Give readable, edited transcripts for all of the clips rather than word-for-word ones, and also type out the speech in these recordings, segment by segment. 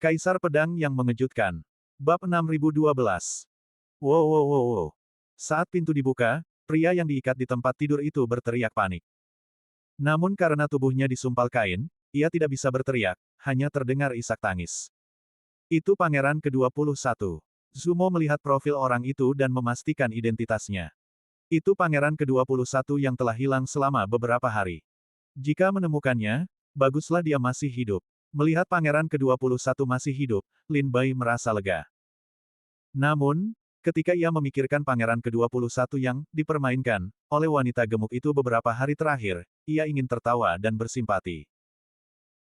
Kaisar Pedang yang Mengejutkan. Bab 6012. Wow wow wow wow. Saat pintu dibuka, pria yang diikat di tempat tidur itu berteriak panik. Namun karena tubuhnya disumpal kain, ia tidak bisa berteriak, hanya terdengar isak tangis. Itu Pangeran ke-21. Zumo melihat profil orang itu dan memastikan identitasnya. Itu Pangeran ke-21 yang telah hilang selama beberapa hari. Jika menemukannya, baguslah dia masih hidup. Melihat Pangeran ke-21 masih hidup, Lin Bai merasa lega. Namun, ketika ia memikirkan Pangeran ke-21 yang dipermainkan oleh wanita gemuk itu beberapa hari terakhir, ia ingin tertawa dan bersimpati.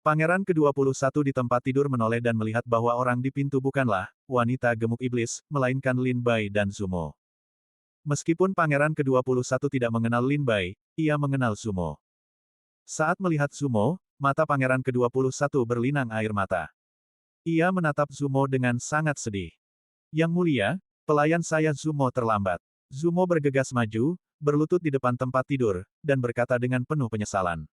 Pangeran ke-21 di tempat tidur menoleh dan melihat bahwa orang di pintu bukanlah wanita gemuk iblis, melainkan Lin Bai dan Zumo. Meskipun Pangeran ke-21 tidak mengenal Lin Bai, ia mengenal Zumo. Saat melihat Zumo, mata Pangeran ke-21 berlinang air mata. Ia menatap Zumo dengan sangat sedih. Yang mulia, pelayan saya Zumo terlambat. Zumo bergegas maju, berlutut di depan tempat tidur, dan berkata dengan penuh penyesalan.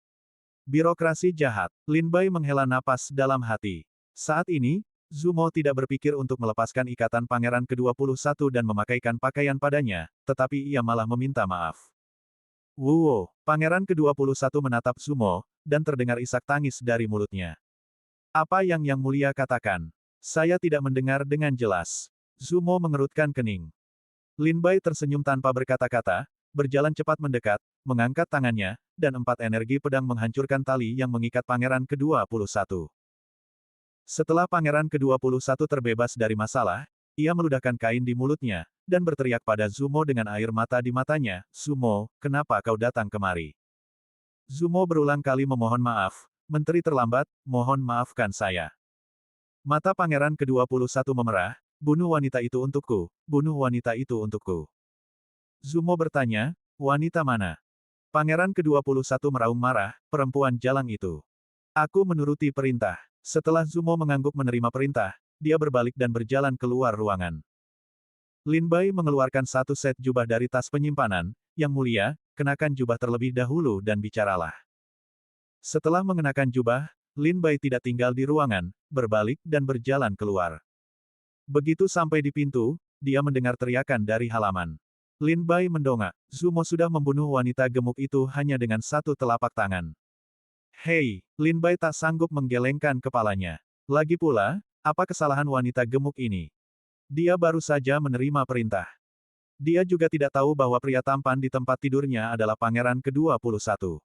Birokrasi jahat. Lin Bai menghela napas dalam hati. Saat ini, Zumo tidak berpikir untuk melepaskan ikatan Pangeran ke-21 dan memakaikan pakaian padanya, tetapi ia malah meminta maaf. Wuo, Pangeran ke-21 menatap Zumo, dan terdengar isak tangis dari mulutnya. Apa yang Yang Mulia katakan? Saya tidak mendengar dengan jelas. Zumo mengerutkan kening. Lin Bai tersenyum tanpa berkata-kata, berjalan cepat mendekat, mengangkat tangannya, dan 4 energi pedang menghancurkan tali yang mengikat Pangeran ke-21. Setelah Pangeran ke-21 terbebas dari masalah, ia meludahkan kain di mulutnya, dan berteriak pada Zumo dengan air mata di matanya, Zumo, kenapa kau datang kemari? Zumo berulang kali memohon maaf, Menteri terlambat, mohon maafkan saya. Mata Pangeran ke-21 memerah, bunuh wanita itu untukku, bunuh wanita itu untukku. Zumo bertanya, wanita mana? Pangeran ke-21 meraung marah, perempuan jalang itu. Aku menuruti perintah. Setelah Zumo mengangguk menerima perintah, dia berbalik dan berjalan keluar ruangan. Lin Bai mengeluarkan satu set jubah dari tas penyimpanan, Yang Mulia, kenakan jubah terlebih dahulu dan bicaralah. Setelah mengenakan jubah, Lin Bai tidak tinggal di ruangan, berbalik dan berjalan keluar. Begitu sampai di pintu, dia mendengar teriakan dari halaman. Lin Bai mendongak, Zumo sudah membunuh wanita gemuk itu hanya dengan satu telapak tangan. Hei, Lin Bai tak sanggup menggelengkan kepalanya. Lagi pula, apa kesalahan wanita gemuk ini? Dia baru saja menerima perintah. Dia juga tidak tahu bahwa pria tampan di tempat tidurnya adalah Pangeran ke-21.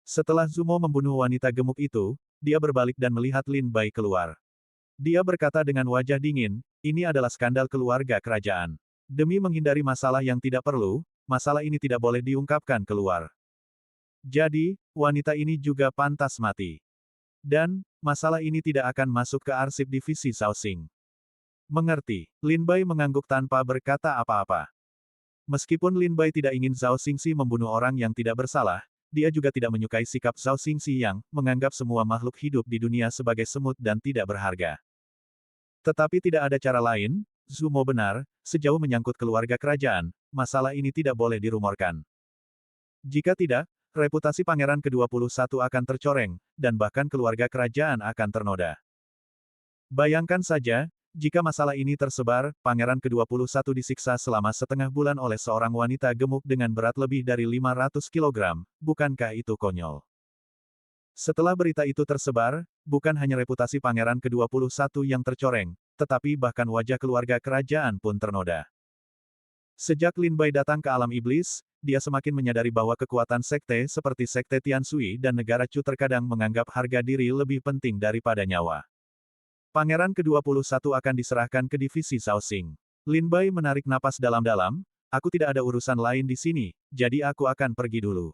Setelah Zumo membunuh wanita gemuk itu, dia berbalik dan melihat Lin Bai keluar. Dia berkata dengan wajah dingin, ini adalah skandal keluarga kerajaan. Demi menghindari masalah yang tidak perlu, masalah ini tidak boleh diungkapkan keluar. Jadi, wanita ini juga pantas mati. Dan, masalah ini tidak akan masuk ke arsip divisi Shaoxing. Mengerti, Lin Bai mengangguk tanpa berkata apa-apa. Meskipun Lin Bai tidak ingin Zhao Xingxi membunuh orang yang tidak bersalah, dia juga tidak menyukai sikap Zhao Xingxi yang menganggap semua makhluk hidup di dunia sebagai semut dan tidak berharga. Tetapi tidak ada cara lain, Zumo benar, sejauh menyangkut keluarga kerajaan, masalah ini tidak boleh dirumorkan. Jika tidak, reputasi Pangeran ke-21 akan tercoreng, dan bahkan keluarga kerajaan akan ternoda. Bayangkan saja, jika masalah ini tersebar, Pangeran ke-21 disiksa selama setengah bulan oleh seorang wanita gemuk dengan berat lebih dari 500 kg, bukankah itu konyol? Setelah berita itu tersebar, bukan hanya reputasi Pangeran ke-21 yang tercoreng, tetapi bahkan wajah keluarga kerajaan pun ternoda. Sejak Lin Bai datang ke alam iblis, dia semakin menyadari bahwa kekuatan sekte seperti Sekte Tianshui dan negara Chu terkadang menganggap harga diri lebih penting daripada nyawa. Pangeran ke-21 akan diserahkan ke divisi Shaoxing. Lin Bai menarik napas dalam-dalam, aku tidak ada urusan lain di sini, jadi aku akan pergi dulu.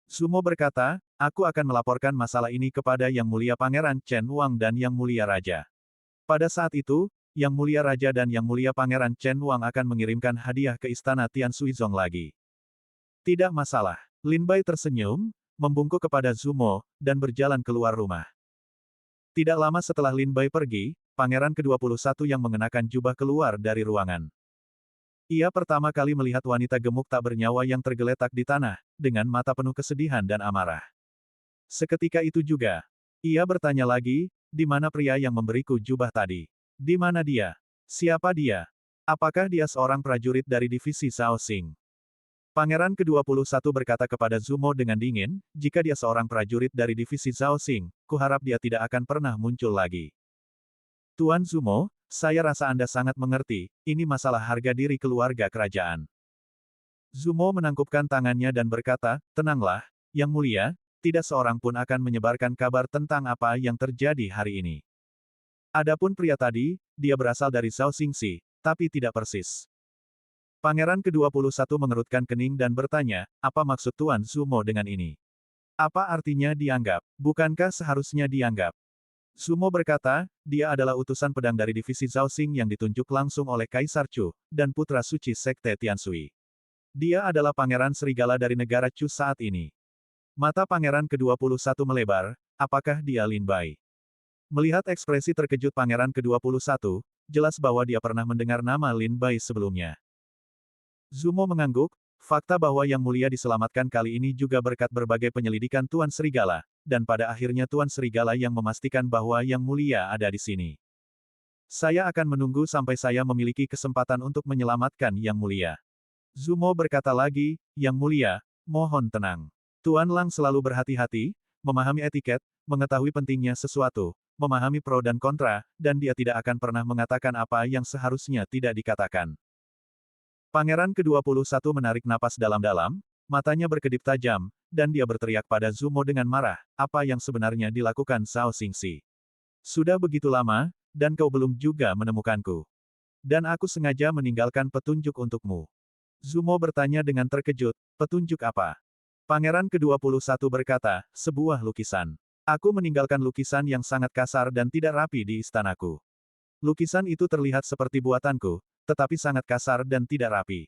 Zumo berkata, aku akan melaporkan masalah ini kepada Yang Mulia Pangeran Chen Wang dan Yang Mulia Raja. Pada saat itu, Yang Mulia Raja dan Yang Mulia Pangeran Chen Wang akan mengirimkan hadiah ke istana Tianshuizong lagi. Tidak masalah. Lin Bai tersenyum, membungkuk kepada Zumo, dan berjalan keluar rumah. Tidak lama setelah Lin Bai pergi, Pangeran ke-21 yang mengenakan jubah keluar dari ruangan. Ia pertama kali melihat wanita gemuk tak bernyawa yang tergeletak di tanah, dengan mata penuh kesedihan dan amarah. Seketika itu juga, ia bertanya lagi, di mana pria yang memberiku jubah tadi? Di mana dia? Siapa dia? Apakah dia seorang prajurit dari divisi Shaoxing? Pangeran ke-21 berkata kepada Zumo dengan dingin, jika dia seorang prajurit dari divisi Shaoxing, kuharap dia tidak akan pernah muncul lagi. Tuan Zumo, saya rasa Anda sangat mengerti, ini masalah harga diri keluarga kerajaan. Zumo menangkupkan tangannya dan berkata, tenanglah, Yang Mulia, tidak seorang pun akan menyebarkan kabar tentang apa yang terjadi hari ini. Adapun pria tadi, dia berasal dari Shaoxingxi, tapi tidak persis. Pangeran ke-21 mengerutkan kening dan bertanya, apa maksud Tuan Zumo dengan ini? Apa artinya dianggap? Bukankah seharusnya dianggap? Zumo berkata, dia adalah utusan pedang dari divisi Shaoxing yang ditunjuk langsung oleh Kaisar Chu, dan putra suci Sekte Tianshui. Dia adalah Pangeran Serigala dari negara Chu saat ini. Mata Pangeran ke-21 melebar, apakah dia Lin Bai? Melihat ekspresi terkejut Pangeran ke-21, jelas bahwa dia pernah mendengar nama Lin Bai sebelumnya. Zumo mengangguk, fakta bahwa Yang Mulia diselamatkan kali ini juga berkat berbagai penyelidikan Tuan Serigala, dan pada akhirnya Tuan Serigala yang memastikan bahwa Yang Mulia ada di sini. Saya akan menunggu sampai saya memiliki kesempatan untuk menyelamatkan Yang Mulia. Zumo berkata lagi, Yang Mulia, mohon tenang. Tuan Lang selalu berhati-hati, memahami etiket, mengetahui pentingnya sesuatu, memahami pro dan kontra, dan dia tidak akan pernah mengatakan apa yang seharusnya tidak dikatakan. Pangeran ke-21 menarik napas dalam-dalam, matanya berkedip tajam, dan dia berteriak pada Zumo dengan marah, apa yang sebenarnya dilakukan Shaoxingxi. Sudah begitu lama, dan kau belum juga menemukanku. Dan aku sengaja meninggalkan petunjuk untukmu. Zumo bertanya dengan terkejut, petunjuk apa? Pangeran ke-21 berkata, sebuah lukisan. Aku meninggalkan lukisan yang sangat kasar dan tidak rapi di istanaku. Lukisan itu terlihat seperti buatanku, tetapi sangat kasar dan tidak rapi.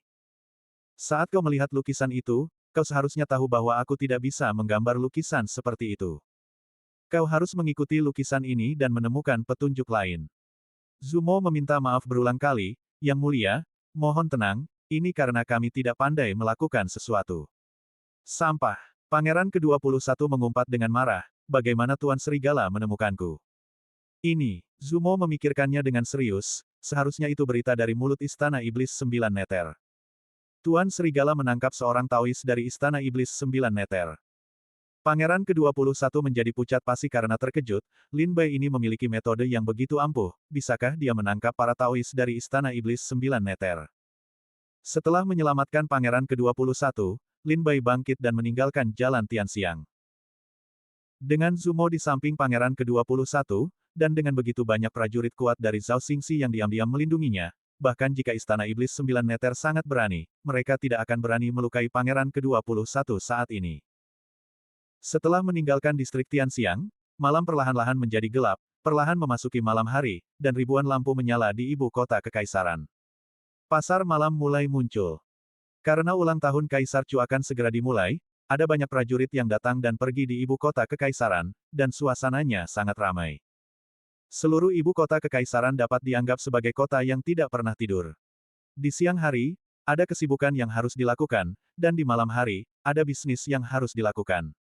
Saat kau melihat lukisan itu, kau seharusnya tahu bahwa aku tidak bisa menggambar lukisan seperti itu. Kau harus mengikuti lukisan ini dan menemukan petunjuk lain. Zumo meminta maaf berulang kali, Yang Mulia, mohon tenang, ini karena kami tidak pandai melakukan sesuatu. Sampah. Pangeran ke-21 mengumpat dengan marah, bagaimana Tuan Serigala menemukanku? Ini, Zumo memikirkannya dengan serius, seharusnya itu berita dari mulut Istana Iblis 9 Neter. Tuan Serigala menangkap seorang Taois dari Istana Iblis 9 Neter. Pangeran ke-21 menjadi pucat pasi karena terkejut, Lin Bai ini memiliki metode yang begitu ampuh, bisakah dia menangkap para Taois dari Istana Iblis 9 Neter? Setelah menyelamatkan Pangeran ke-21, Lin Bai bangkit dan meninggalkan jalan Tianxiang. Dengan Zumo di samping Pangeran ke-21, dan dengan begitu banyak prajurit kuat dari Shaoxingxi yang diam-diam melindunginya, bahkan jika Istana Iblis 9 Neter sangat berani, mereka tidak akan berani melukai Pangeran ke-21 saat ini. Setelah meninggalkan distrik Tianxiang, malam perlahan-lahan menjadi gelap, perlahan memasuki malam hari, dan ribuan lampu menyala di ibu kota kekaisaran. Pasar malam mulai muncul. Karena ulang tahun Kaisar Chu akan segera dimulai, ada banyak prajurit yang datang dan pergi di ibu kota kekaisaran, dan suasananya sangat ramai. Seluruh ibu kota kekaisaran dapat dianggap sebagai kota yang tidak pernah tidur. Di siang hari, ada kesibukan yang harus dilakukan, dan di malam hari, ada bisnis yang harus dilakukan.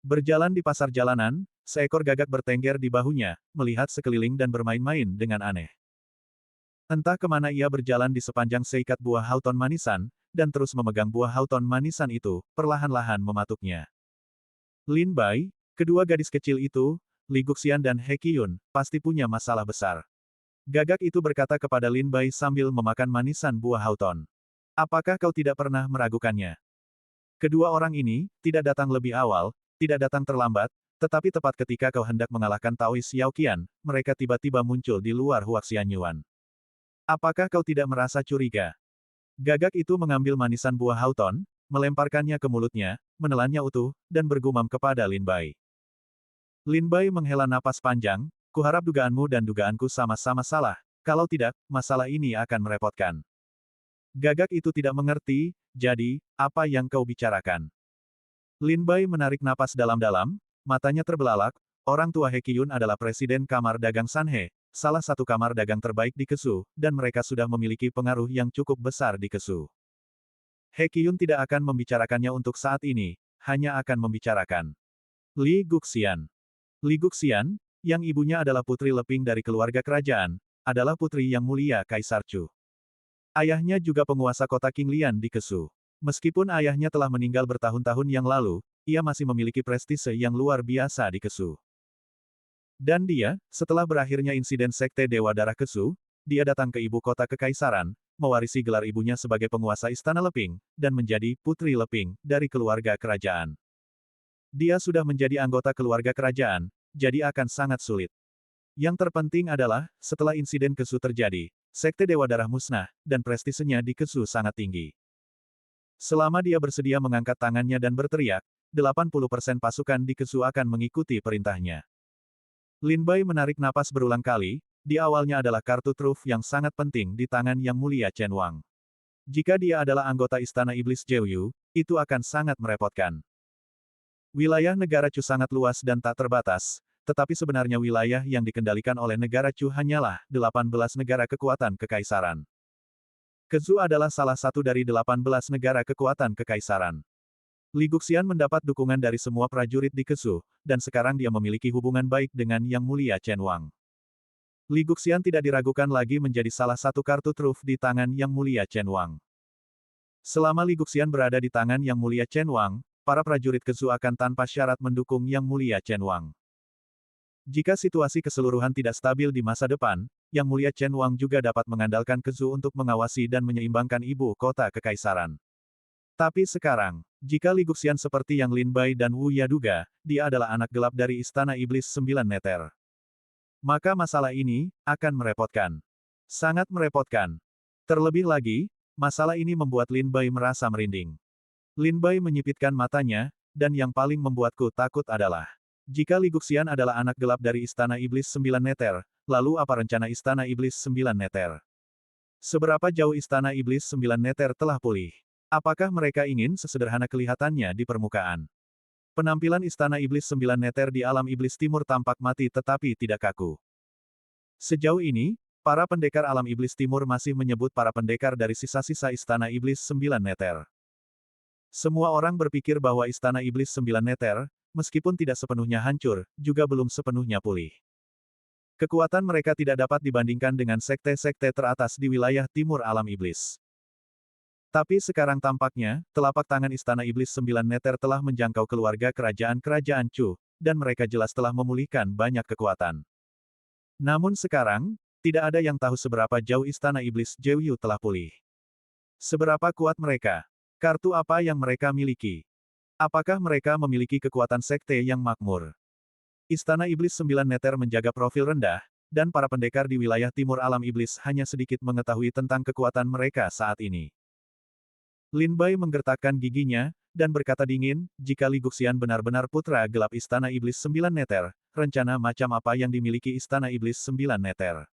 Berjalan di pasar jalanan, seekor gagak bertengger di bahunya, melihat sekeliling dan bermain-main dengan aneh. Entah kemana ia berjalan di sepanjang seikat buah hauton manisan, dan terus memegang buah hauton manisan itu, perlahan-lahan mematuknya. Lin Bai, kedua gadis kecil itu, Li Guxian dan He Qiyun, pasti punya masalah besar. Gagak itu berkata kepada Lin Bai sambil memakan manisan buah hauton. Apakah kau tidak pernah meragukannya? Kedua orang ini, tidak datang lebih awal, tidak datang terlambat, tetapi tepat ketika kau hendak mengalahkan Taois Yao Qian, mereka tiba-tiba muncul di luar Huaxian Yuan. Apakah kau tidak merasa curiga? Gagak itu mengambil manisan buah hauton, melemparkannya ke mulutnya, menelannya utuh, dan bergumam kepada Lin Bai. Lin Bai menghela napas panjang, kuharap dugaanmu dan dugaanku sama-sama salah, kalau tidak, masalah ini akan merepotkan. Gagak itu tidak mengerti, jadi, apa yang kau bicarakan? Lin Bai menarik napas dalam-dalam, matanya terbelalak, orang tua He Qiyun adalah Presiden Kamar Dagang Sanhe, salah satu kamar dagang terbaik di Kesu, dan mereka sudah memiliki pengaruh yang cukup besar di Kesu. He Qiyun tidak akan membicarakannya untuk saat ini, hanya akan membicarakan Li Guxian. Li Guxian, yang ibunya adalah putri Leping dari keluarga kerajaan, adalah putri yang mulia Kaisar Chu. Ayahnya juga penguasa kota Qinglian di Kesu. Meskipun ayahnya telah meninggal bertahun-tahun yang lalu, ia masih memiliki prestise yang luar biasa di Kesu. Dan dia, setelah berakhirnya insiden Sekte Dewa Darah Kesu, dia datang ke ibu kota kekaisaran, mewarisi gelar ibunya sebagai penguasa Istana Leping, dan menjadi Putri Leping, dari keluarga kerajaan. Dia sudah menjadi anggota keluarga kerajaan, jadi akan sangat sulit. Yang terpenting adalah, setelah insiden Kesu terjadi, Sekte Dewa Darah musnah, dan prestisenya di Kesu sangat tinggi. Selama dia bersedia mengangkat tangannya dan berteriak, 80% pasukan di Kesu akan mengikuti perintahnya. Lin Bai menarik napas berulang kali, di awalnya adalah kartu truf yang sangat penting di tangan Yang Mulia Chen Wang. Jika dia adalah anggota Istana Iblis Jeoyu, itu akan sangat merepotkan. Wilayah negara Chu sangat luas dan tak terbatas, tetapi sebenarnya wilayah yang dikendalikan oleh negara Chu hanyalah 18 negara kekuatan kekaisaran. Kesu adalah salah satu dari 18 negara kekuatan kekaisaran. Li Guxian mendapat dukungan dari semua prajurit di Kesu, dan sekarang dia memiliki hubungan baik dengan Yang Mulia Chen Wang. Li Guxian tidak diragukan lagi menjadi salah satu kartu truf di tangan Yang Mulia Chen Wang. Selama Li Guxian berada di tangan Yang Mulia Chen Wang, para prajurit Kesu akan tanpa syarat mendukung Yang Mulia Chen Wang. Jika situasi keseluruhan tidak stabil di masa depan, Yang Mulia Chen Wang juga dapat mengandalkan Kesu untuk mengawasi dan menyeimbangkan ibu kota kekaisaran. Tapi sekarang, jika Li Guxian seperti yang Lin Bai dan Wu Ya duga, dia adalah anak gelap dari Istana Iblis 9 Meter. Maka masalah ini, akan merepotkan. Sangat merepotkan. Terlebih lagi, masalah ini membuat Lin Bai merasa merinding. Lin Bai menyipitkan matanya, dan yang paling membuatku takut adalah, jika Li Guxian adalah anak gelap dari Istana Iblis 9 Meter, lalu apa rencana Istana Iblis 9 Meter? Seberapa jauh Istana Iblis 9 Meter telah pulih? Apakah mereka ingin sesederhana kelihatannya di permukaan? Penampilan Istana Iblis 9 Meter di alam Iblis Timur tampak mati tetapi tidak kaku. Sejauh ini, para pendekar alam Iblis Timur masih menyebut para pendekar dari sisa-sisa Istana Iblis 9 Meter. Semua orang berpikir bahwa Istana Iblis 9 Meter, meskipun tidak sepenuhnya hancur, juga belum sepenuhnya pulih. Kekuatan mereka tidak dapat dibandingkan dengan sekte-sekte teratas di wilayah timur alam iblis. Tapi sekarang tampaknya, telapak tangan Istana Iblis 9 Meter telah menjangkau keluarga kerajaan-kerajaan Chu, dan mereka jelas telah memulihkan banyak kekuatan. Namun sekarang, tidak ada yang tahu seberapa jauh Istana Iblis Jeoyu telah pulih. Seberapa kuat mereka? Kartu apa yang mereka miliki? Apakah mereka memiliki kekuatan sekte yang makmur? Istana Iblis 9 Meter menjaga profil rendah, dan para pendekar di wilayah timur alam iblis hanya sedikit mengetahui tentang kekuatan mereka saat ini. Lin Bai menggertakkan giginya, dan berkata dingin, jika Li Guxian benar-benar putra gelap Istana Iblis 9 Meter, rencana macam apa yang dimiliki Istana Iblis 9 Meter?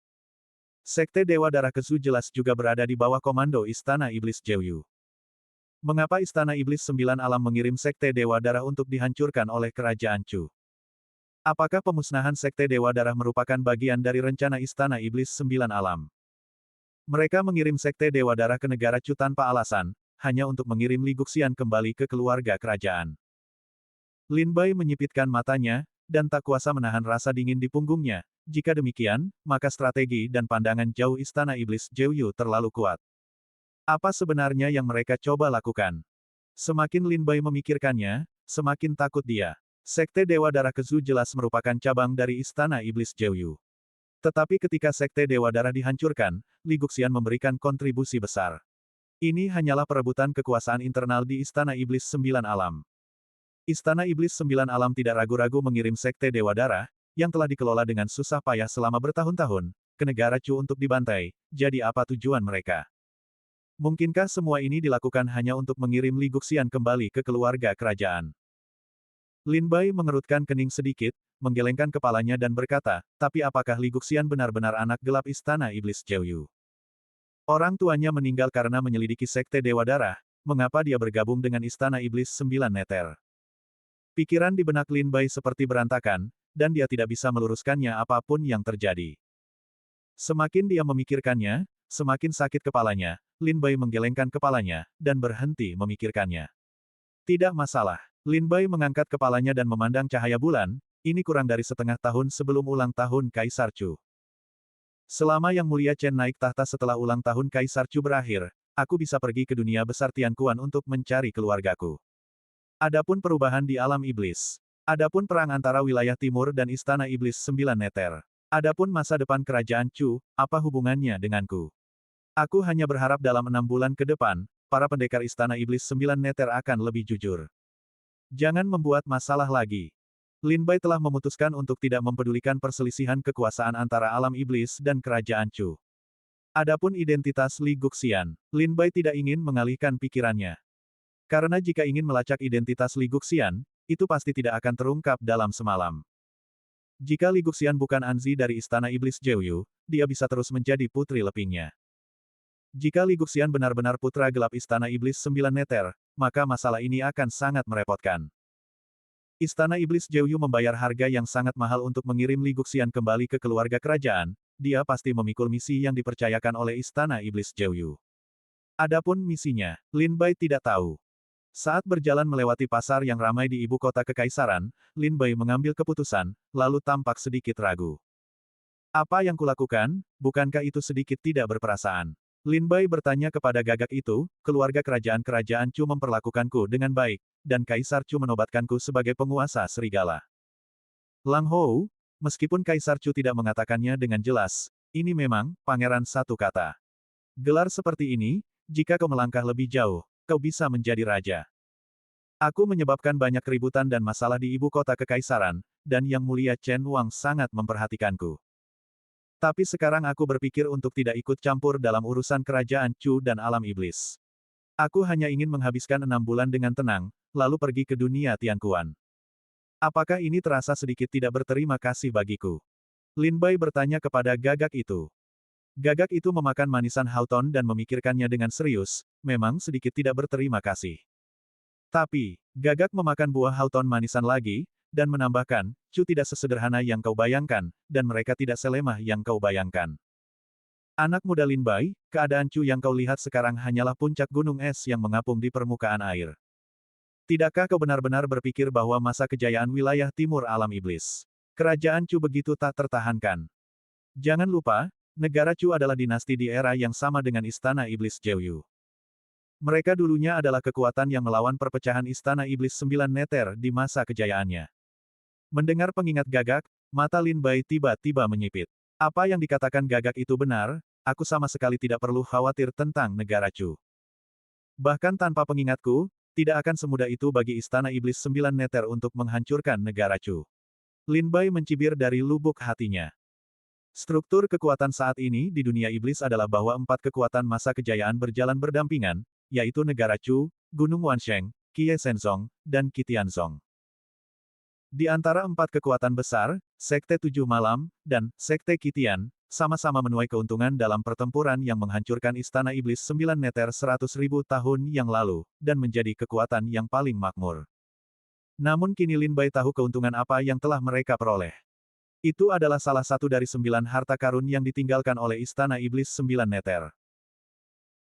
Sekte Dewa Darah Kesu jelas juga berada di bawah komando Istana Iblis Jeoyu. Mengapa Istana Iblis 9 Alam mengirim Sekte Dewa Darah untuk dihancurkan oleh Kerajaan Chu? Apakah pemusnahan Sekte Dewa Darah merupakan bagian dari rencana Istana Iblis 9 Alam? Mereka mengirim Sekte Dewa Darah ke negara Chu tanpa alasan, hanya untuk mengirim Li Guxian kembali ke keluarga kerajaan. Lin Bai menyipitkan matanya, dan tak kuasa menahan rasa dingin di punggungnya. Jika demikian, maka strategi dan pandangan jauh Istana Iblis Jeoyu terlalu kuat. Apa sebenarnya yang mereka coba lakukan? Semakin Lin Bai memikirkannya, semakin takut dia. Sekte Dewa Darah Kesu jelas merupakan cabang dari Istana Iblis Jeoyu. Tetapi ketika Sekte Dewa Darah dihancurkan, Li Guxian memberikan kontribusi besar. Ini hanyalah perebutan kekuasaan internal di Istana Iblis 9 Alam. Istana Iblis 9 Alam tidak ragu-ragu mengirim Sekte Dewa Darah, yang telah dikelola dengan susah payah selama bertahun-tahun, ke negara Chu untuk dibantai, jadi apa tujuan mereka? Mungkinkah semua ini dilakukan hanya untuk mengirim Li Guxian kembali ke keluarga kerajaan? Lin Bai mengerutkan kening sedikit, menggelengkan kepalanya dan berkata, tapi apakah Li Guxian benar-benar anak gelap Istana Iblis Jeoyu? Orang tuanya meninggal karena menyelidiki Sekte Dewa Darah, mengapa dia bergabung dengan Istana Iblis 9 Meter? Pikiran di benak Lin Bai seperti berantakan, dan dia tidak bisa meluruskannya apapun yang terjadi. Semakin dia memikirkannya, semakin sakit kepalanya. Lin Bai menggelengkan kepalanya, dan berhenti memikirkannya. Tidak masalah. Lin Bai mengangkat kepalanya dan memandang cahaya bulan, ini kurang dari setengah tahun sebelum ulang tahun Kaisar Chu. Selama Yang Mulia Chen naik tahta setelah ulang tahun Kaisar Chu berakhir, aku bisa pergi ke dunia besar Tianquan untuk mencari keluargaku. Adapun perubahan di alam iblis. Adapun perang antara wilayah timur dan Istana Iblis Sembilan Neter. Adapun masa depan kerajaan Chu, apa hubungannya denganku? Aku hanya berharap dalam 6 bulan ke depan, para pendekar Istana Iblis Sembilan Neter akan lebih jujur. Jangan membuat masalah lagi. Lin Bai telah memutuskan untuk tidak mempedulikan perselisihan kekuasaan antara alam iblis dan kerajaan Chu. Adapun identitas Li Guxian, Lin Bai tidak ingin mengalihkan pikirannya. Karena jika ingin melacak identitas Li Guxian, itu pasti tidak akan terungkap dalam semalam. Jika Li Guxian bukan Anzi dari Istana Iblis Jeoyu, dia bisa terus menjadi putri lepingnya. Jika Li Guxian benar-benar putra gelap Istana Iblis Sembilan Neter, maka masalah ini akan sangat merepotkan. Istana Iblis Jeoyu membayar harga yang sangat mahal untuk mengirim Li Guxian kembali ke keluarga kerajaan, dia pasti memikul misi yang dipercayakan oleh Istana Iblis Jeoyu. Adapun misinya, Lin Bai tidak tahu. Saat berjalan melewati pasar yang ramai di ibu kota kekaisaran, Lin Bai mengambil keputusan, lalu tampak sedikit ragu. Apa yang kulakukan, bukankah itu sedikit tidak berperasaan? Lin Bai bertanya kepada gagak itu, keluarga kerajaan-kerajaan Chu memperlakukanku dengan baik, dan Kaisar Chu menobatkanku sebagai penguasa serigala. Lang Hou, meskipun Kaisar Chu tidak mengatakannya dengan jelas, ini memang, pangeran satu kata. Gelar seperti ini, jika kau melangkah lebih jauh, kau bisa menjadi raja. Aku menyebabkan banyak keributan dan masalah di ibu kota kekaisaran, dan Yang Mulia Chen Wang sangat memperhatikanku. Tapi sekarang aku berpikir untuk tidak ikut campur dalam urusan kerajaan Chu dan alam iblis. Aku hanya ingin menghabiskan 6 bulan dengan tenang, lalu pergi ke dunia Tianquan. Apakah ini terasa sedikit tidak berterima kasih bagiku? Lin Bai bertanya kepada gagak itu. Gagak itu memakan manisan Houghton dan memikirkannya dengan serius, memang sedikit tidak berterima kasih. Tapi, gagak memakan buah Houghton manisan lagi, dan menambahkan, Chu tidak sesederhana yang kau bayangkan, dan mereka tidak selemah yang kau bayangkan. Anak muda Lin Bai, keadaan Chu yang kau lihat sekarang hanyalah puncak gunung es yang mengapung di permukaan air. Tidakkah kau benar-benar berpikir bahwa masa kejayaan wilayah timur alam iblis? Kerajaan Chu begitu tak tertahankan. Jangan lupa, negara Chu adalah dinasti di era yang sama dengan Istana Iblis Jeoyu. Mereka dulunya adalah kekuatan yang melawan perpecahan Istana Iblis Sembilan Neter di masa kejayaannya. Mendengar pengingat gagak, mata Lin Bai tiba-tiba menyipit. Apa yang dikatakan gagak itu benar, aku sama sekali tidak perlu khawatir tentang negara Chu. Bahkan tanpa pengingatku, tidak akan semudah itu bagi Istana Iblis Sembilan Neter untuk menghancurkan negara Chu. Lin Bai mencibir dari lubuk hatinya. Struktur kekuatan saat ini di dunia iblis adalah bahwa 4 kekuatan masa kejayaan berjalan berdampingan, yaitu negara Chu, Gunung Wansheng, Kie Shenzong, dan Qitianzong. Di antara 4 kekuatan besar, Sekte Tujuh Malam, dan Sekte Qitian, sama-sama menuai keuntungan dalam pertempuran yang menghancurkan Istana Iblis Sembilan Neter 100.000 tahun yang lalu, dan menjadi kekuatan yang paling makmur. Namun kini Lin Bai tahu keuntungan apa yang telah mereka peroleh. Itu adalah salah satu dari 9 harta karun yang ditinggalkan oleh Istana Iblis Sembilan Neter.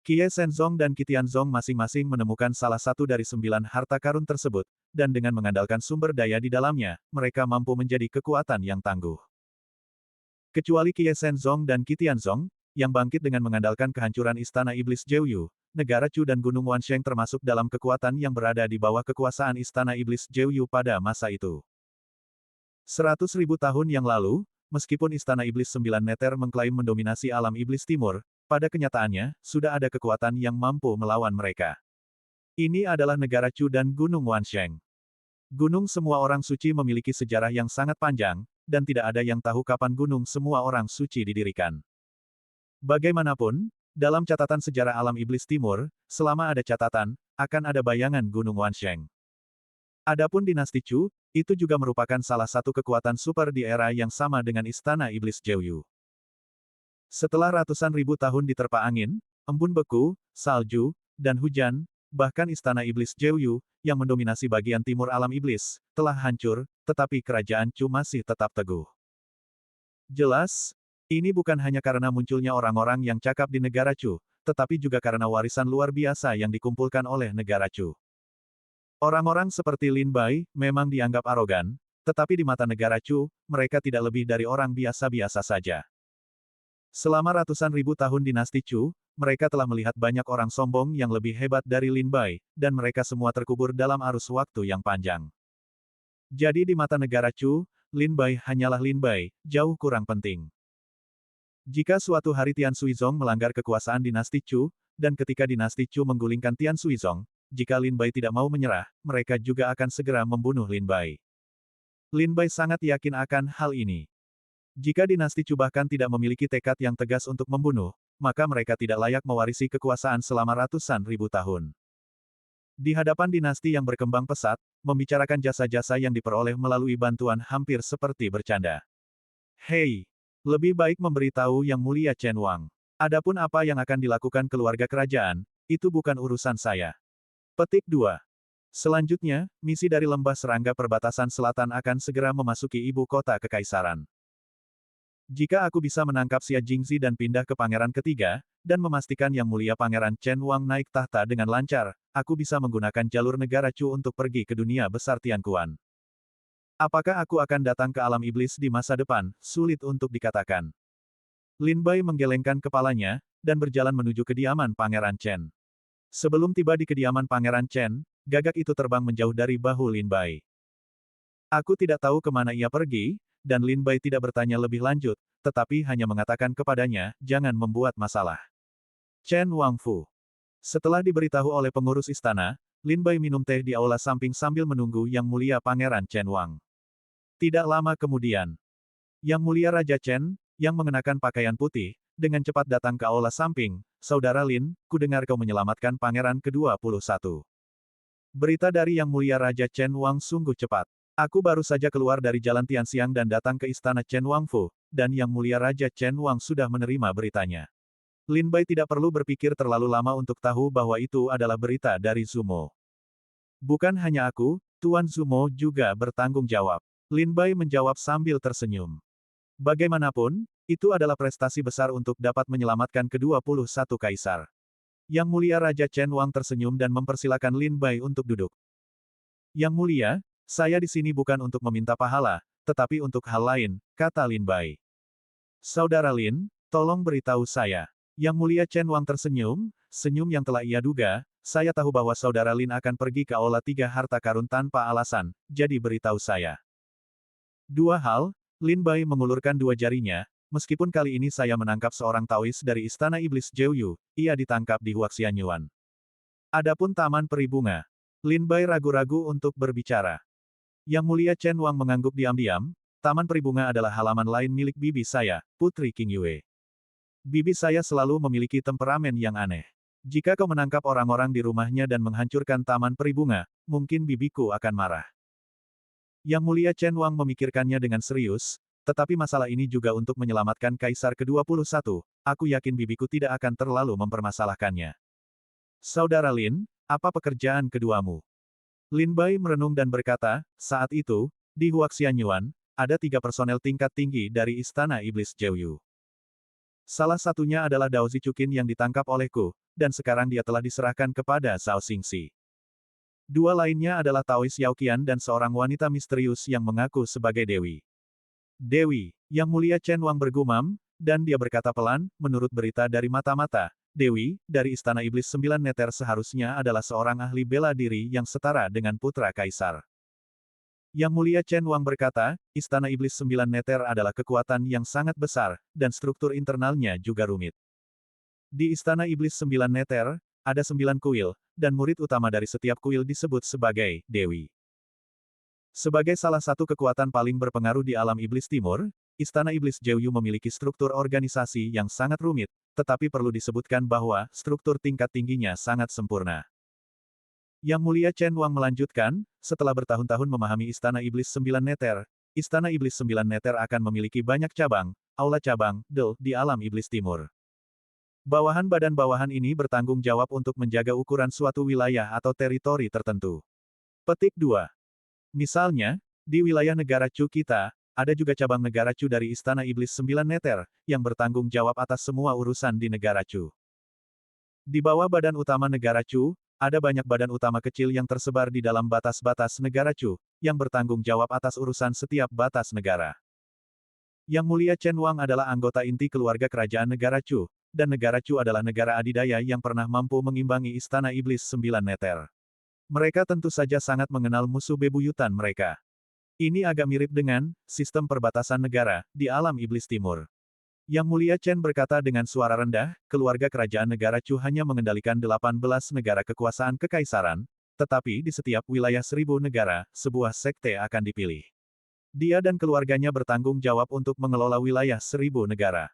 Kie Shenzong dan Qitianzong masing-masing menemukan salah satu dari 9 harta karun tersebut, dan dengan mengandalkan sumber daya di dalamnya, mereka mampu menjadi kekuatan yang tangguh. Kecuali Kie Shenzong dan Qitianzong, yang bangkit dengan mengandalkan kehancuran Istana Iblis Jeoyu, negara Chu dan Gunung Wansheng termasuk dalam kekuatan yang berada di bawah kekuasaan Istana Iblis Jeoyu pada masa itu. 100.000 tahun yang lalu, meskipun Istana Iblis Sembilan Neter mengklaim mendominasi alam iblis timur, pada kenyataannya, sudah ada kekuatan yang mampu melawan mereka. Ini adalah negara Chu dan Gunung Wansheng. Gunung Semua Orang Suci memiliki sejarah yang sangat panjang, dan tidak ada yang tahu kapan Gunung Semua Orang Suci didirikan. Bagaimanapun, dalam catatan sejarah alam iblis timur, selama ada catatan, akan ada bayangan Gunung Wansheng. Adapun dinasti Chu, itu juga merupakan salah satu kekuatan super di era yang sama dengan Istana Iblis Jeoyu. Setelah ratusan ribu tahun diterpa angin, embun beku, salju, dan hujan, bahkan Istana Iblis Jeoyu, yang mendominasi bagian timur alam iblis, telah hancur, tetapi kerajaan Chu masih tetap teguh. Jelas, ini bukan hanya karena munculnya orang-orang yang cakap di negara Chu, tetapi juga karena warisan luar biasa yang dikumpulkan oleh negara Chu. Orang-orang seperti Lin Bai memang dianggap arogan, Tetapi di mata negara Chu, mereka tidak lebih dari orang biasa-biasa saja. Selama ratusan ribu tahun dinasti Chu, mereka telah melihat banyak orang sombong yang lebih hebat dari Lin Bai, dan mereka semua terkubur dalam arus waktu yang panjang. Jadi di mata negara Chu, Lin Bai hanyalah Lin Bai, jauh kurang penting. Jika suatu hari Tian Suizong melanggar kekuasaan dinasti Chu, dan ketika dinasti Chu menggulingkan Tian Suizong, jika Lin Bai tidak mau menyerah, mereka juga akan segera membunuh Lin Bai. Lin Bai sangat yakin akan hal ini. Jika dinasti Chu bahkan tidak memiliki tekad yang tegas untuk membunuh, maka mereka tidak layak mewarisi kekuasaan selama ratusan ribu tahun. Di hadapan dinasti yang berkembang pesat, membicarakan jasa-jasa yang diperoleh melalui bantuan hampir seperti bercanda. Hei! Lebih baik memberitahu Yang Mulia Chen Wang. Adapun apa yang akan dilakukan keluarga kerajaan, itu bukan urusan saya. Petik 2. Selanjutnya, misi dari lembah serangga perbatasan selatan akan segera memasuki ibu kota kekaisaran. Jika aku bisa menangkap Xia Jingzi dan pindah ke pangeran ketiga, dan memastikan Yang Mulia Pangeran Chen Wang naik tahta dengan lancar, aku bisa menggunakan jalur negara Chu untuk pergi ke dunia besar Tianquan. Apakah aku akan datang ke alam iblis di masa depan, sulit untuk dikatakan. Lin Bai menggelengkan kepalanya, dan berjalan menuju kediaman Pangeran Chen. Sebelum tiba di kediaman Pangeran Chen, gagak itu terbang menjauh dari bahu Lin Bai. Aku tidak tahu kemana ia pergi, dan Lin Bai tidak bertanya lebih lanjut, tetapi hanya mengatakan kepadanya, jangan membuat masalah. Chen Wangfu. Setelah diberitahu oleh pengurus istana, Lin Bai minum teh di aula samping sambil menunggu Yang Mulia Pangeran Chen Wang. Tidak lama kemudian, Yang Mulia Raja Chen, yang mengenakan pakaian putih, dengan cepat datang ke aula samping, Saudara Lin, kudengar kau menyelamatkan Pangeran ke-21. Berita dari Yang Mulia Raja Chen Wang sungguh cepat. Aku baru saja keluar dari Jalan Tianxiang dan datang ke istana Chen Wangfu, dan Yang Mulia Raja Chen Wang sudah menerima beritanya. Lin Bai tidak perlu berpikir terlalu lama untuk tahu bahwa itu adalah berita dari Zumo. Bukan hanya aku, Tuan Zumo juga bertanggung jawab. Lin Bai menjawab sambil tersenyum. Bagaimanapun, itu adalah prestasi besar untuk dapat menyelamatkan ke-21 kaisar. Yang Mulia Raja Chen Wang tersenyum dan mempersilakan Lin Bai untuk duduk. Yang Mulia, saya di sini bukan untuk meminta pahala, tetapi untuk hal lain, kata Lin Bai. Saudara Lin, tolong beritahu saya. Yang Mulia Chen Wang tersenyum, senyum yang telah ia duga, saya tahu bahwa Saudara Lin akan pergi ke aula 3 harta karun tanpa alasan, jadi beritahu saya. Dua hal, Lin Bai mengulurkan dua jarinya, meskipun kali ini saya menangkap seorang Taois dari Istana Iblis Jiuyu, ia ditangkap di Huaxianyuan. Adapun Taman Peri Bunga, Lin Bai ragu-ragu untuk berbicara. Yang Mulia Chen Wang mengangguk diam-diam, Taman Peri Bunga adalah halaman lain milik bibi saya, Putri King Yue. Bibi saya selalu memiliki temperamen yang aneh. Jika kau menangkap orang-orang di rumahnya dan menghancurkan Taman Peri Bunga, mungkin bibiku akan marah. Yang Mulia Chen Wang memikirkannya dengan serius, tetapi masalah ini juga untuk menyelamatkan Kaisar ke-21, aku yakin bibiku tidak akan terlalu mempermasalahkannya. Saudara Lin, apa pekerjaan keduamu? Lin Bai merenung dan berkata, saat itu, di Huaxianyuan, ada 3 personel tingkat tinggi dari Istana Iblis Jiuyu. Salah satunya adalah Dao Zichuqin yang ditangkap olehku, dan sekarang dia telah diserahkan kepada Zhao Xingxi. Dua lainnya adalah Taois Yao Qian dan seorang wanita misterius yang mengaku sebagai Dewi. Dewi, Yang Mulia Chen Wang bergumam, dan dia berkata pelan, menurut berita dari mata-mata, Dewi, dari Istana Iblis 9 Neter seharusnya adalah seorang ahli bela diri yang setara dengan putra kaisar. Yang Mulia Chen Wang berkata, Istana Iblis 9 Neter adalah kekuatan yang sangat besar, dan struktur internalnya juga rumit. Di Istana Iblis 9 Neter, ada 9 kuil, dan murid utama dari setiap kuil disebut sebagai Dewi. Sebagai salah satu kekuatan paling berpengaruh di alam iblis timur, Istana Iblis Jiuyu memiliki struktur organisasi yang sangat rumit, tetapi perlu disebutkan bahwa struktur tingkat tingginya sangat sempurna. Yang Mulia Chen Wang melanjutkan, setelah bertahun-tahun memahami Istana Iblis 9 Neter, Istana Iblis 9 Neter akan memiliki banyak cabang, aula cabang, di alam iblis timur. Bawahan badan bawahan ini bertanggung jawab untuk menjaga ukuran suatu wilayah atau teritori tertentu. Petik 2. Misalnya, di wilayah negara Chu kita, ada juga cabang negara Chu dari Istana Iblis 9 Neter, yang bertanggung jawab atas semua urusan di negara Chu. Di bawah badan utama negara Chu, ada banyak badan utama kecil yang tersebar di dalam batas-batas negara Chu, yang bertanggung jawab atas urusan setiap batas negara. Yang Mulia Chen Wang adalah anggota inti keluarga kerajaan negara Chu, dan negara Chu adalah negara adidaya yang pernah mampu mengimbangi Istana Iblis Sembilan Neter. Mereka tentu saja sangat mengenal musuh bebuyutan mereka. Ini agak mirip dengan sistem perbatasan negara di alam iblis timur. Yang Mulia Chen berkata dengan suara rendah, keluarga kerajaan negara Chu hanya mengendalikan 18 negara kekuasaan kekaisaran, tetapi di setiap wilayah 1000 negara, sebuah sekte akan dipilih. Dia dan keluarganya bertanggung jawab untuk mengelola wilayah 1000 negara.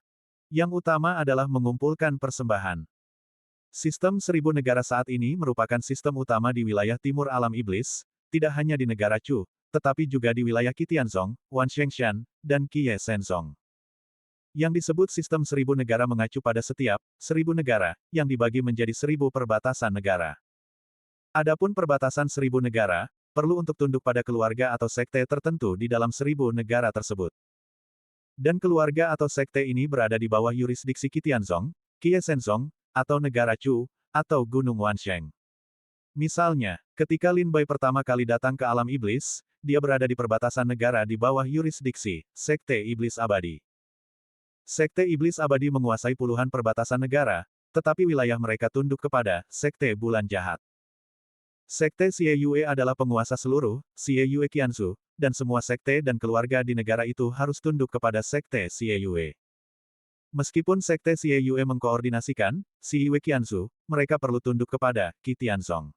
Yang utama adalah mengumpulkan persembahan. Sistem 1000 negara saat ini merupakan sistem utama di wilayah timur alam iblis, tidak hanya di negara Chu, tetapi juga di wilayah Qitianzong, Wanshengshan, dan Qiye Shenzong. Yang disebut sistem 1000 negara mengacu pada setiap 1000 negara, yang dibagi menjadi 1000 perbatasan negara. Adapun perbatasan 1000 negara, perlu untuk tunduk pada keluarga atau sekte tertentu di dalam 1000 negara tersebut. Dan keluarga atau sekte ini berada di bawah yurisdiksi Qitianzong, Qiye Shenzong, atau negara Chu, atau Gunung Wansheng. Misalnya, ketika Lin Bai pertama kali datang ke alam iblis, dia berada di perbatasan negara di bawah yurisdiksi Sekte Iblis Abadi. Sekte Iblis Abadi menguasai puluhan perbatasan negara, tetapi wilayah mereka tunduk kepada Sekte Bulan Jahat. Sekte Xie Yue adalah penguasa seluruh Xie Yue Qianzu, dan semua sekte dan keluarga di negara itu harus tunduk kepada Sekte Xie Yue. Meskipun Sekte Xie Yue mengkoordinasikan Xie Yue Qianzu, mereka perlu tunduk kepada Qitianzong.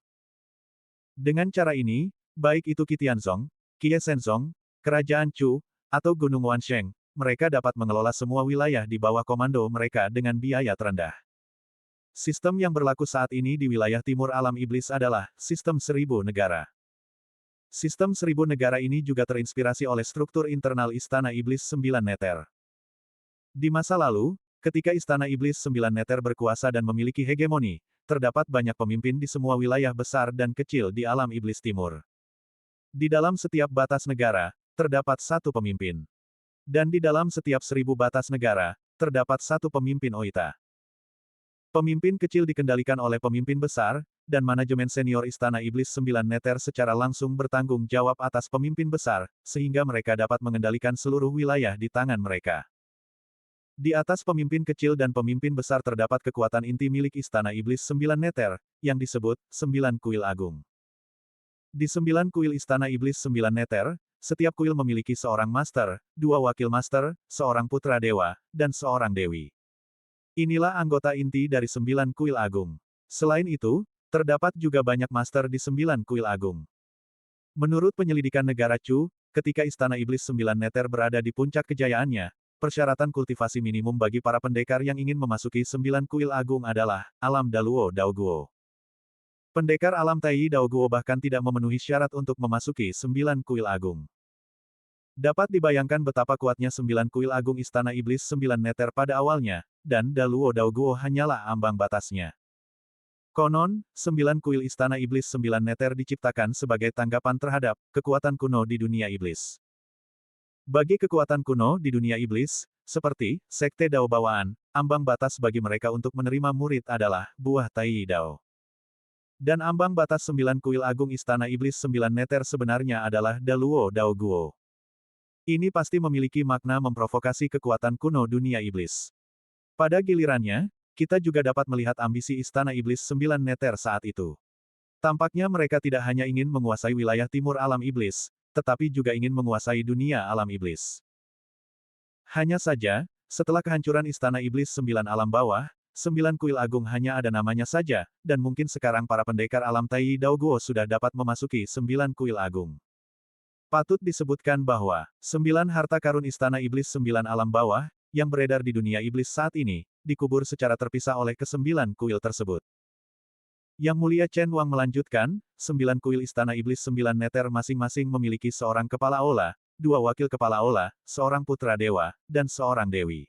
Dengan cara ini, baik itu Qitianzong, Qiye Shenzong, Kerajaan Chu, atau Gunung Wansheng, mereka dapat mengelola semua wilayah di bawah komando mereka dengan biaya terendah. Sistem yang berlaku saat ini di wilayah timur alam iblis adalah sistem 1000 negara. Sistem 1000 negara ini juga terinspirasi oleh struktur internal Istana Iblis 9 Neter. Di masa lalu, ketika Istana Iblis 9 Neter berkuasa dan memiliki hegemoni, terdapat banyak pemimpin di semua wilayah besar dan kecil di alam iblis timur. Di dalam setiap batas negara, terdapat satu pemimpin. Dan di dalam setiap 1000 batas negara, terdapat satu pemimpin oita. Pemimpin kecil dikendalikan oleh pemimpin besar, dan manajemen senior Istana Iblis 9 Neter secara langsung bertanggung jawab atas pemimpin besar, sehingga mereka dapat mengendalikan seluruh wilayah di tangan mereka. Di atas pemimpin kecil dan pemimpin besar terdapat kekuatan inti milik Istana Iblis 9 Neter, yang disebut 9 Kuil Agung. Di 9 kuil Istana Iblis 9 Neter, setiap kuil memiliki seorang master, 2 wakil master, seorang putra dewa, dan seorang dewi. Inilah anggota inti dari 9 kuil agung. Selain itu, terdapat juga banyak master di 9 kuil agung. Menurut penyelidikan negara Chu, ketika Istana Iblis 9 Neter berada di puncak kejayaannya, persyaratan kultivasi minimum bagi para pendekar yang ingin memasuki 9 kuil agung adalah alam Daluo Daoguo. Pendekar alam Tai Daoguo bahkan tidak memenuhi syarat untuk memasuki 9 kuil agung. Dapat dibayangkan betapa kuatnya 9 kuil agung Istana Iblis 9 Neter pada awalnya, dan Daluo Daoguo hanyalah ambang batasnya. Konon, 9 kuil Istana Iblis 9 Neter diciptakan sebagai tanggapan terhadap kekuatan kuno di dunia iblis. Bagi kekuatan kuno di dunia iblis, seperti Sekte Dao Bawaan, ambang batas bagi mereka untuk menerima murid adalah buah Tai Dao. Dan ambang batas 9 kuil agung Istana Iblis 9 Neter sebenarnya adalah Daluo Daoguo. Ini pasti memiliki makna memprovokasi kekuatan kuno dunia iblis. Pada gilirannya, kita juga dapat melihat ambisi Istana Iblis 9 Neter saat itu. Tampaknya mereka tidak hanya ingin menguasai wilayah timur alam iblis, tetapi juga ingin menguasai dunia alam iblis. Hanya saja, setelah kehancuran Istana Iblis 9 alam bawah, 9 kuil agung hanya ada namanya saja, dan mungkin sekarang para pendekar alam Tai Daoguo sudah dapat memasuki 9 kuil agung. Patut disebutkan bahwa 9 harta karun Istana Iblis 9 alam bawah, yang beredar di dunia iblis saat ini, dikubur secara terpisah oleh ke-9 kuil tersebut. Yang Mulia Chen Wang melanjutkan, 9 kuil Istana Iblis 9 Neter masing-masing memiliki seorang kepala aula, 2 wakil kepala aula, seorang putra dewa, dan seorang dewi.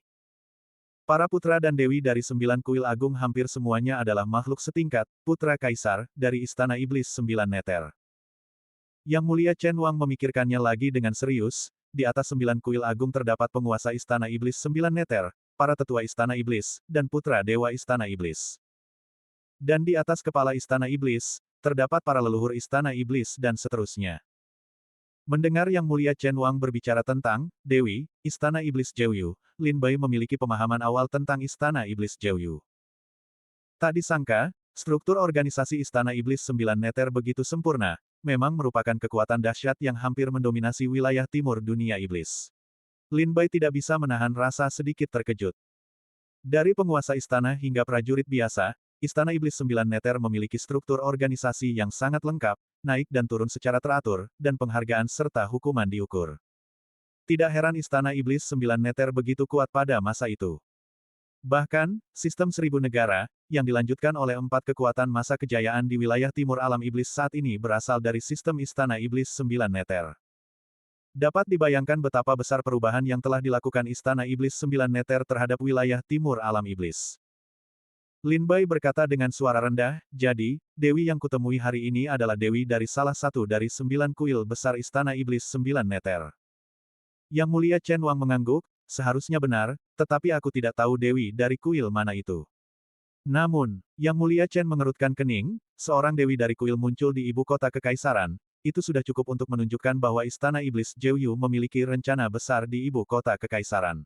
Para putra dan dewi dari 9 kuil agung hampir semuanya adalah makhluk setingkat, putra kaisar, dari Istana Iblis 9 Neter. Yang Mulia Chen Wang memikirkannya lagi dengan serius, di atas 9 kuil agung terdapat penguasa Istana Iblis 9 Neter, para tetua Istana Iblis, dan putra dewa Istana Iblis. Dan di atas kepala Istana Iblis, terdapat para leluhur Istana Iblis dan seterusnya. Mendengar Yang Mulia Chen Wang berbicara tentang Dewi, Istana Iblis Jiuyu, Lin Bai memiliki pemahaman awal tentang Istana Iblis Jiuyu. Tak disangka, struktur organisasi Istana Iblis Sembilan Neter begitu sempurna, memang merupakan kekuatan dahsyat yang hampir mendominasi wilayah timur dunia iblis. Lin Bai tidak bisa menahan rasa sedikit terkejut. Dari penguasa istana hingga prajurit biasa, Istana Iblis Sembilan Neter memiliki struktur organisasi yang sangat lengkap, naik dan turun secara teratur, dan penghargaan serta hukuman diukur. Tidak heran Istana Iblis Sembilan Neter begitu kuat pada masa itu. Bahkan, sistem seribu negara, yang dilanjutkan oleh 4 kekuatan masa kejayaan di wilayah timur alam iblis saat ini berasal dari sistem Istana Iblis Sembilan Neter. Dapat dibayangkan betapa besar perubahan yang telah dilakukan Istana Iblis Sembilan Neter terhadap wilayah timur alam iblis. Lin Bai berkata dengan suara rendah, jadi, Dewi yang kutemui hari ini adalah Dewi dari salah satu dari 9 kuil besar Istana Iblis Sembilan Neter. Yang Mulia Chen Wang mengangguk, seharusnya benar, tetapi aku tidak tahu Dewi dari kuil mana itu. Namun, Yang Mulia Chen mengerutkan kening, seorang Dewi dari kuil muncul di ibu kota kekaisaran, itu sudah cukup untuk menunjukkan bahwa Istana Iblis Jiuyu memiliki rencana besar di ibu kota kekaisaran.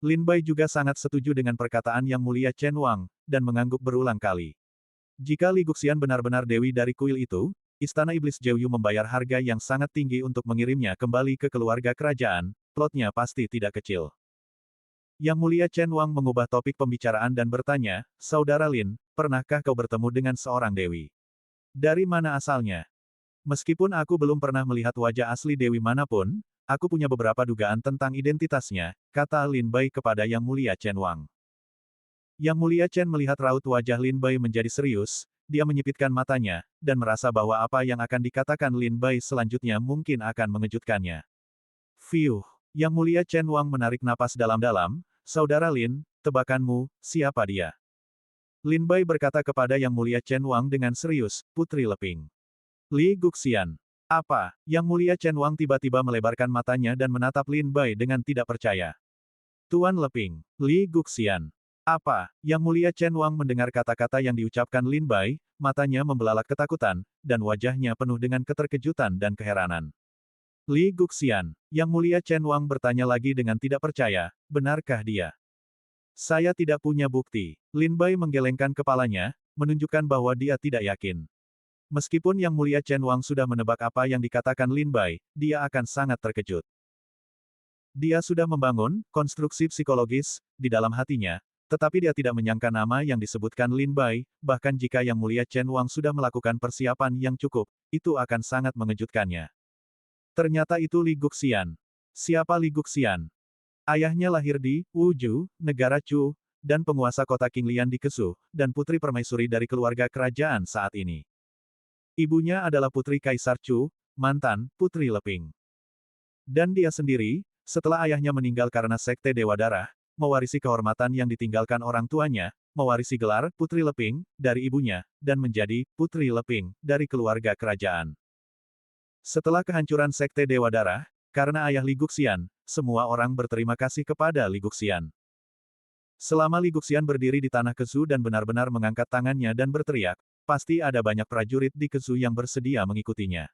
Lin Bai juga sangat setuju dengan perkataan Yang Mulia Chen Wang, dan mengangguk berulang kali. Jika Li Guxian benar-benar Dewi dari kuil itu, Istana Iblis Jiuyu membayar harga yang sangat tinggi untuk mengirimnya kembali ke keluarga kerajaan, plotnya pasti tidak kecil. Yang Mulia Chen Wang mengubah topik pembicaraan dan bertanya, Saudara Lin, pernahkah kau bertemu dengan seorang Dewi? Dari mana asalnya? Meskipun aku belum pernah melihat wajah asli Dewi manapun, aku punya beberapa dugaan tentang identitasnya, kata Lin Bai kepada Yang Mulia Chen Wang. Yang Mulia Chen melihat raut wajah Lin Bai menjadi serius, dia menyipitkan matanya, dan merasa bahwa apa yang akan dikatakan Lin Bai selanjutnya mungkin akan mengejutkannya. Fiuh, Yang Mulia Chen Wang menarik napas dalam-dalam, Saudara Lin, tebakanmu, siapa dia? Lin Bai berkata kepada Yang Mulia Chen Wang dengan serius, Putri Leping. Li Guxian. Apa? Yang Mulia Chen Wang tiba-tiba melebarkan matanya dan menatap Lin Bai dengan tidak percaya. Tuan Leping. Li Guxian. Apa? Yang Mulia Chen Wang mendengar kata-kata yang diucapkan Lin Bai, matanya membelalak ketakutan, dan wajahnya penuh dengan keterkejutan dan keheranan. Li Guxian. Yang Mulia Chen Wang bertanya lagi dengan tidak percaya, benarkah dia? Saya tidak punya bukti. Lin Bai menggelengkan kepalanya, menunjukkan bahwa dia tidak yakin. Meskipun Yang Mulia Chen Wang sudah menebak apa yang dikatakan Lin Bai, dia akan sangat terkejut. Dia sudah membangun konstruksi psikologis di dalam hatinya, tetapi dia tidak menyangka nama yang disebutkan Lin Bai, bahkan jika Yang Mulia Chen Wang sudah melakukan persiapan yang cukup, itu akan sangat mengejutkannya. Ternyata itu Li Guxian. Siapa Li Guxian? Ayahnya lahir di Wuzhou, negara Chu, dan penguasa kota Qinglian di Kesu, dan putri permaisuri dari keluarga kerajaan saat ini. Ibunya adalah Putri Kaisar Chu, mantan Putri Leping. Dan dia sendiri, setelah ayahnya meninggal karena sekte Dewa Darah, mewarisi kehormatan yang ditinggalkan orang tuanya, mewarisi gelar Putri Leping dari ibunya, dan menjadi Putri Leping dari keluarga kerajaan. Setelah kehancuran sekte Dewa Darah, karena ayah Li Guxian, semua orang berterima kasih kepada Li Guxian. Selama Li Guxian berdiri di tanah Kesu dan benar-benar mengangkat tangannya dan berteriak, pasti ada banyak prajurit di Kesu yang bersedia mengikutinya.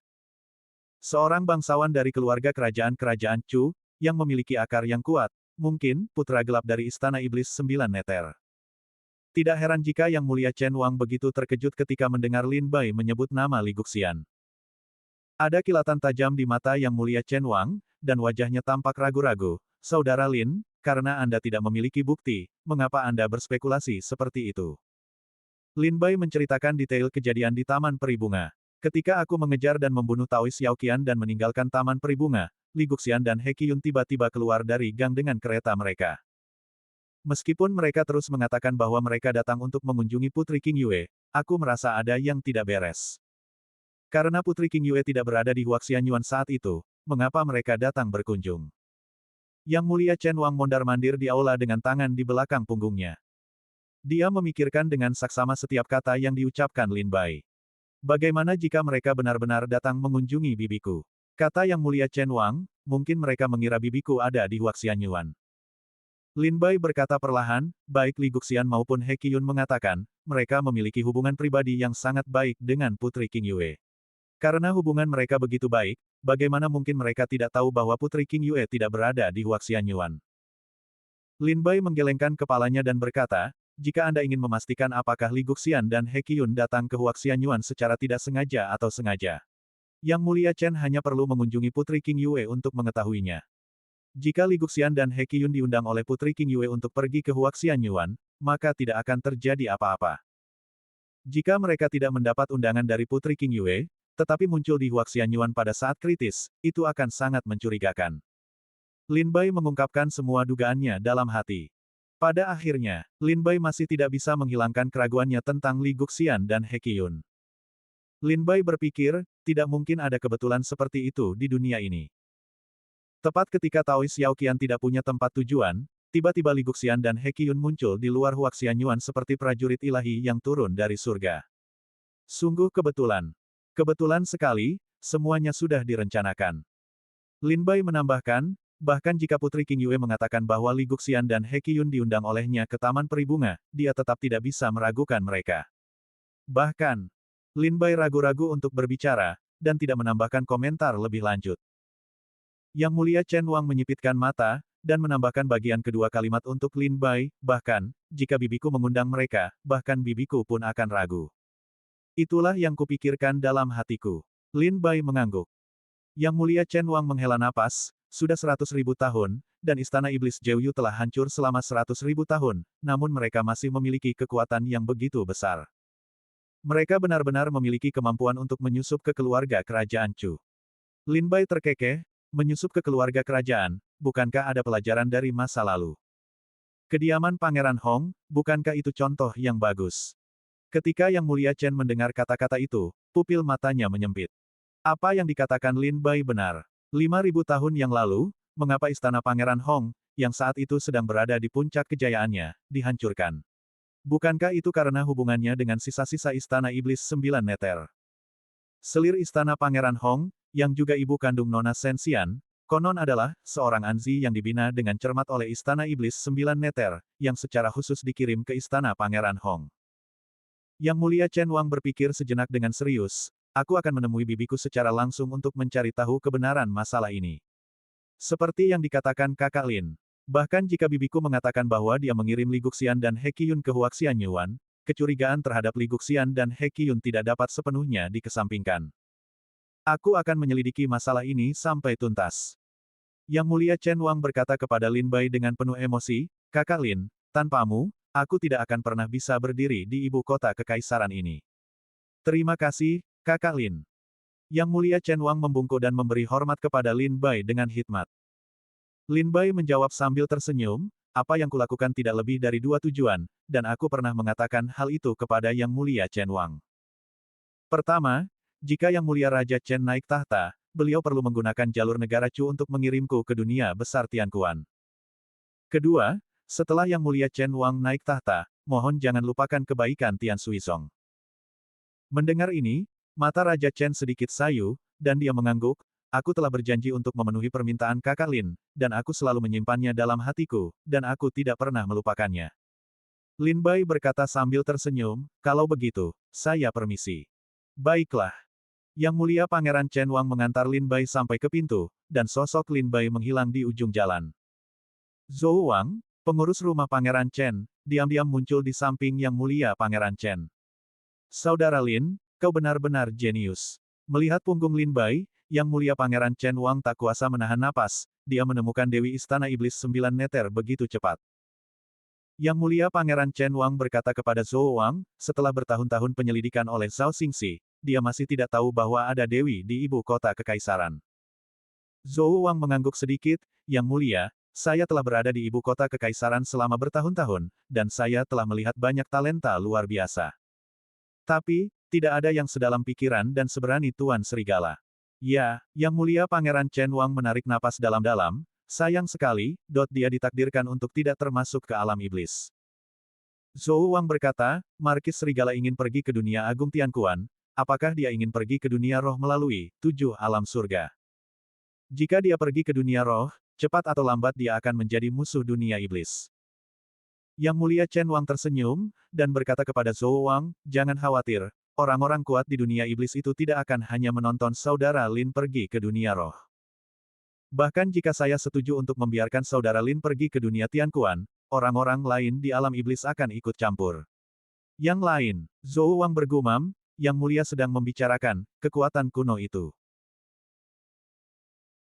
Seorang bangsawan dari keluarga kerajaan-kerajaan Chu, yang memiliki akar yang kuat, mungkin putra gelap dari Istana Iblis Sembilan Neter. Tidak heran jika Yang Mulia Chen Wang begitu terkejut ketika mendengar Lin Bai menyebut nama Li Guxian. Ada kilatan tajam di mata Yang Mulia Chen Wang, dan wajahnya tampak ragu-ragu. Saudara Lin, karena Anda tidak memiliki bukti, mengapa Anda berspekulasi seperti itu? Lin Bai menceritakan detail kejadian di Taman Peri Bunga. Ketika aku mengejar dan membunuh Taois Xiaoqian dan meninggalkan Taman Peri Bunga, Li Guxian dan He Qiyun tiba-tiba keluar dari gang dengan kereta mereka. Meskipun mereka terus mengatakan bahwa mereka datang untuk mengunjungi Putri King Yue, aku merasa ada yang tidak beres. Karena Putri King Yue tidak berada di Huaxianyuan saat itu, mengapa mereka datang berkunjung? Yang Mulia Chen Wang mondar-mandir di aula dengan tangan di belakang punggungnya. Dia memikirkan dengan saksama setiap kata yang diucapkan Lin Bai. Bagaimana jika mereka benar-benar datang mengunjungi bibiku? Kata Yang Mulia Chen Wang, mungkin mereka mengira bibiku ada di Huaxianyuan. Lin Bai berkata perlahan, baik Li Guxian maupun He Qiyun mengatakan, mereka memiliki hubungan pribadi yang sangat baik dengan Putri King Yue. Karena hubungan mereka begitu baik, bagaimana mungkin mereka tidak tahu bahwa Putri King Yue tidak berada di Huaxian Yuan? Lin Bai menggelengkan kepalanya dan berkata, jika Anda ingin memastikan apakah Li Guxian dan He Qiyun datang ke Huaxian Yuan secara tidak sengaja atau sengaja, Yang Mulia Chen hanya perlu mengunjungi Putri King Yue untuk mengetahuinya. Jika Li Guxian dan He Qiyun diundang oleh Putri King Yue untuk pergi ke Huaxian Yuan, maka tidak akan terjadi apa-apa. Jika mereka tidak mendapat undangan dari Putri King Yue, tetapi muncul di Huaxian Yuan pada saat kritis, itu akan sangat mencurigakan. Lin Bai mengungkapkan semua dugaannya dalam hati. Pada akhirnya, Lin Bai masih tidak bisa menghilangkan keraguannya tentang Li Guxian dan He Qiyun. Lin Bai berpikir, tidak mungkin ada kebetulan seperti itu di dunia ini. Tepat ketika Taois Xiaoqian tidak punya tempat tujuan, tiba-tiba Li Guxian dan He Qiyun muncul di luar Huaxian Yuan seperti prajurit ilahi yang turun dari surga. Sungguh kebetulan. Kebetulan sekali, semuanya sudah direncanakan. Lin Bai menambahkan, bahkan jika Putri King Yue mengatakan bahwa Li Guxian dan He Qiyun diundang olehnya ke Taman Peribunga, dia tetap tidak bisa meragukan mereka. Bahkan, Lin Bai ragu-ragu untuk berbicara, dan tidak menambahkan komentar lebih lanjut. Yang Mulia Chen Wang menyipitkan mata, dan menambahkan bagian kedua kalimat untuk Lin Bai, bahkan, jika bibiku mengundang mereka, bahkan bibiku pun akan ragu. Itulah yang kupikirkan dalam hatiku. Lin Bai mengangguk. Yang Mulia Chen Wang menghela napas, sudah 100.000 tahun, dan Istana Iblis Jeuyu telah hancur selama 100.000 tahun, namun mereka masih memiliki kekuatan yang begitu besar. Mereka benar-benar memiliki kemampuan untuk menyusup ke keluarga kerajaan Chu. Lin Bai terkekeh, menyusup ke keluarga kerajaan, bukankah ada pelajaran dari masa lalu? Kediaman Pangeran Hong, bukankah itu contoh yang bagus? Ketika Yang Mulia Chen mendengar kata-kata itu, pupil matanya menyempit. Apa yang dikatakan Lin Bai benar. 5.000 tahun yang lalu, mengapa Istana Pangeran Hong, yang saat itu sedang berada di puncak kejayaannya, dihancurkan? Bukankah itu karena hubungannya dengan sisa-sisa Istana Iblis 9 Neter? Selir Istana Pangeran Hong, yang juga ibu kandung Nona Sensian, konon adalah seorang Anzi yang dibina dengan cermat oleh Istana Iblis 9 Neter, yang secara khusus dikirim ke Istana Pangeran Hong. Yang Mulia Chen Wang berpikir sejenak dengan serius, aku akan menemui bibiku secara langsung untuk mencari tahu kebenaran masalah ini. Seperti yang dikatakan kakak Lin. Bahkan jika bibiku mengatakan bahwa dia mengirim Li Guxian dan He Qiyun ke Huaxian Yuan, kecurigaan terhadap Li Guxian dan He Qiyun tidak dapat sepenuhnya dikesampingkan. Aku akan menyelidiki masalah ini sampai tuntas. Yang Mulia Chen Wang berkata kepada Lin Bai dengan penuh emosi, kakak Lin, tanpamu, aku tidak akan pernah bisa berdiri di ibu kota kekaisaran ini. Terima kasih, kakak Lin. Yang Mulia Chen Wang membungkuk dan memberi hormat kepada Lin Bai dengan hikmat. Lin Bai menjawab sambil tersenyum, apa yang kulakukan tidak lebih dari 2 tujuan, dan aku pernah mengatakan hal itu kepada Yang Mulia Chen Wang. Pertama, jika Yang Mulia Raja Chen naik tahta, beliau perlu menggunakan jalur negara Chu untuk mengirimku ke dunia besar Tianquan. Kedua, setelah Yang Mulia Chen Wang naik tahta, mohon jangan lupakan kebaikan Tian Suizong. Mendengar ini, mata Raja Chen sedikit sayu, dan dia mengangguk, aku telah berjanji untuk memenuhi permintaan kakak Lin, dan aku selalu menyimpannya dalam hatiku, dan aku tidak pernah melupakannya. Lin Bai berkata sambil tersenyum, kalau begitu, saya permisi. Baiklah. Yang Mulia Pangeran Chen Wang mengantar Lin Bai sampai ke pintu, dan sosok Lin Bai menghilang di ujung jalan. Zhou Wang, pengurus rumah Pangeran Chen, diam-diam muncul di samping Yang Mulia Pangeran Chen. Saudara Lin, kau benar-benar jenius. Melihat punggung Lin Bai, Yang Mulia Pangeran Chen Wang tak kuasa menahan napas, dia menemukan Dewi Istana Iblis 9 Neter begitu cepat. Yang Mulia Pangeran Chen Wang berkata kepada Zhou Wang, setelah bertahun-tahun penyelidikan oleh Zhao Xingxi, dia masih tidak tahu bahwa ada Dewi di ibu kota kekaisaran. Zhou Wang mengangguk sedikit, Yang Mulia, saya telah berada di ibu kota kekaisaran selama bertahun-tahun, dan saya telah melihat banyak talenta luar biasa. Tapi, tidak ada yang sedalam pikiran dan seberani Tuan Serigala. Ya, Yang Mulia Pangeran Chen Wang menarik napas dalam-dalam, sayang sekali, dia ditakdirkan untuk tidak termasuk ke alam iblis. Zhou Wang berkata, Markis Serigala ingin pergi ke dunia agung Tianquan, apakah dia ingin pergi ke dunia roh melalui 7 alam surga? Jika dia pergi ke dunia roh, cepat atau lambat dia akan menjadi musuh dunia iblis. Yang Mulia Chen Wang tersenyum, dan berkata kepada Zhou Wang, jangan khawatir, orang-orang kuat di dunia iblis itu tidak akan hanya menonton saudara Lin pergi ke dunia roh. Bahkan jika saya setuju untuk membiarkan saudara Lin pergi ke dunia Tianquan, orang-orang lain di alam iblis akan ikut campur. Yang lain, Zhou Wang bergumam, Yang Mulia sedang membicarakan kekuatan kuno itu.